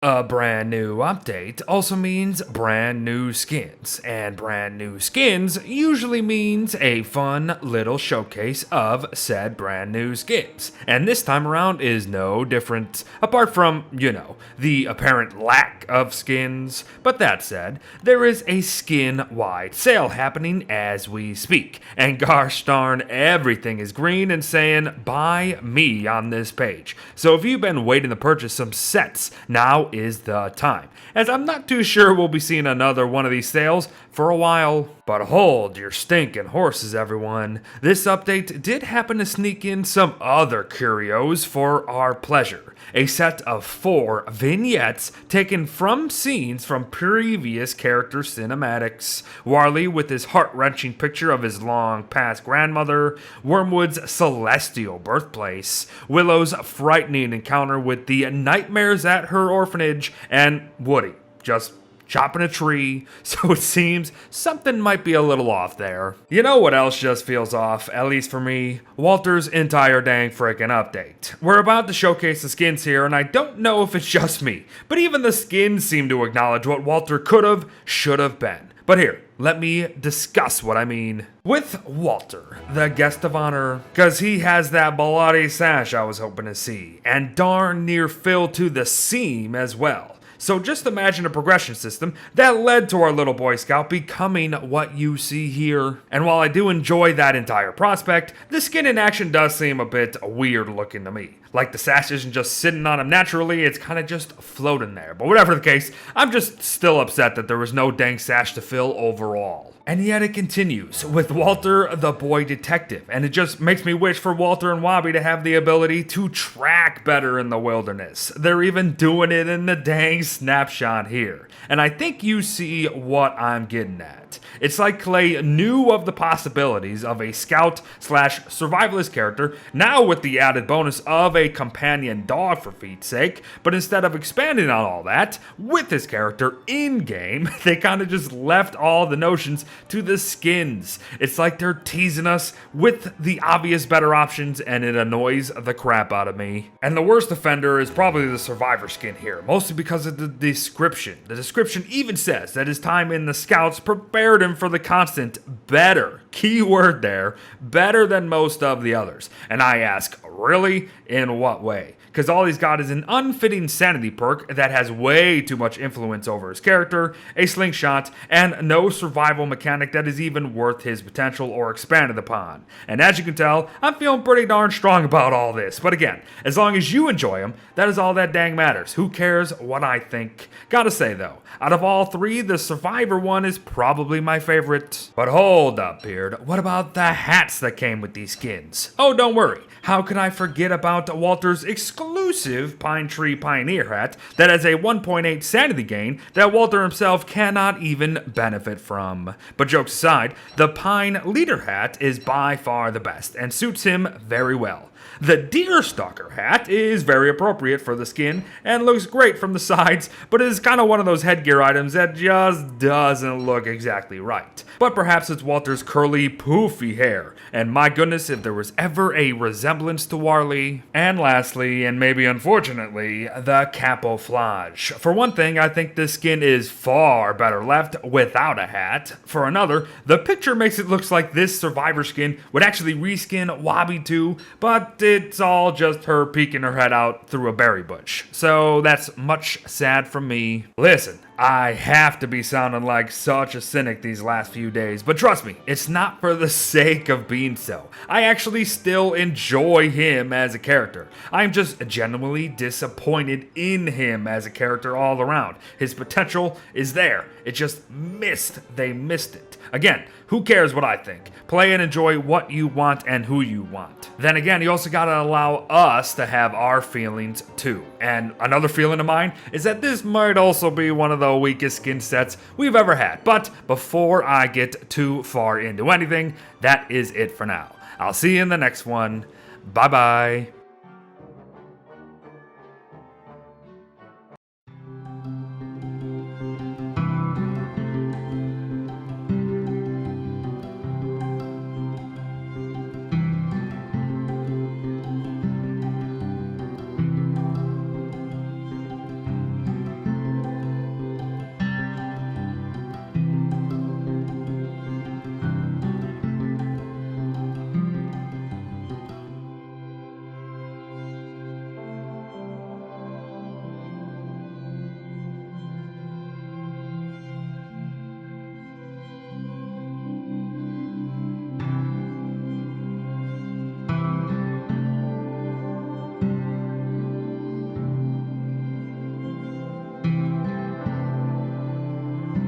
A brand new update also means brand new skins, and brand new skins usually means a fun little showcase of said brand new skins. And this time around is no different, apart from, the apparent lack of skins. But that said, there is a skin-wide sale happening as we speak, and gosh darn, everything is green and saying buy me on this page. So if you've been waiting to purchase some sets, now is the time, as I'm not too sure we'll be seeing another one of these sales for a while. But hold your stinking horses, everyone. This update did happen to sneak in some other curios for our pleasure. A set of 4 vignettes taken from scenes from previous character cinematics. Warley with his heart-wrenching picture of his long-past grandmother, Wormwood's celestial birthplace, Willow's frightening encounter with the nightmares at her orphanage, and Woody just chopping a tree, so it seems something might be a little off there. You know what else just feels off, at least for me? Walter's entire dang frickin' update. We're about to showcase the skins here, and I don't know if it's just me, but even the skins seem to acknowledge what Walter could've, should've been. But here, let me discuss what I mean. With Walter, the guest of honor, cause he has that bloody sash I was hoping to see, and darn near filled to the seam as well. So just imagine a progression system that led to our little Boy Scout becoming what you see here. And while I do enjoy that entire prospect, the skin in action does seem a bit weird looking to me. Like the sash isn't just sitting on him naturally, it's kind of just floating there. But whatever the case, I'm just still upset that there was no dang sash to fill overall. And yet it continues with Walter the boy detective, and it just makes me wish for Walter and Wabi to have the ability to track better in the wilderness. They're even doing it in the dang snapshot here. And I think you see what I'm getting at. It's like Clay knew of the possibilities of a scout/survivalist character, now with the added bonus of a companion dog for feet's sake, but instead of expanding on all that with his character in-game, they kind of just left all the notions to the skins. It's like they're teasing us with the obvious better options, and it annoys the crap out of me. And the worst offender is probably the survivor skin here, mostly because of the description. The description even says that his time in the scouts prepared him for the constant better, keyword there, better than most of the others. And I ask, really? In what way? Because all he's got is an unfitting sanity perk that has way too much influence over his character, a slingshot, and no survival mechanic that is even worth his potential or expanded upon. And as you can tell, I'm feeling pretty darn strong about all this. But again, as long as you enjoy him, that is all that dang matters. Who cares what I think? Gotta say though, out of all 3, the survivor one is probably my favorite. But hold up, Beard. What about the hats that came with these skins? Oh, don't worry. How could I forget about Walter's exclusive Pine Tree Pioneer hat that has a 1.8 sanity gain that Walter himself cannot even benefit from? But jokes aside, the Pine Leader hat is by far the best and suits him very well. The Deerstalker hat is very appropriate for the skin and looks great from the sides, but is kind of one of those headgear items that just doesn't look exactly right. But perhaps it's Walter's curly, poofy hair, and my goodness, if there was ever a resemblance to Warley. And lastly, and maybe unfortunately, the camouflage. For one thing, I think this skin is far better left without a hat. For another, the picture makes it look like this survivor skin would actually reskin Wabi too, but it's all just her peeking her head out through a berry bush. So that's much sad from me. Listen, I have to be sounding like such a cynic these last few days, but trust me, it's not for the sake of being so. I actually still enjoy him as a character. I'm just genuinely disappointed in him as a character all around. His potential is there. It just they missed it. Again, who cares what I think? Play and enjoy what you want and who you want. Then again, you also gotta allow us to have our feelings too. And another feeling of mine is that this might also be one of the weakest skin sets we've ever had. But before I get too far into anything, that is it for now. I'll see you in the next one. Bye bye.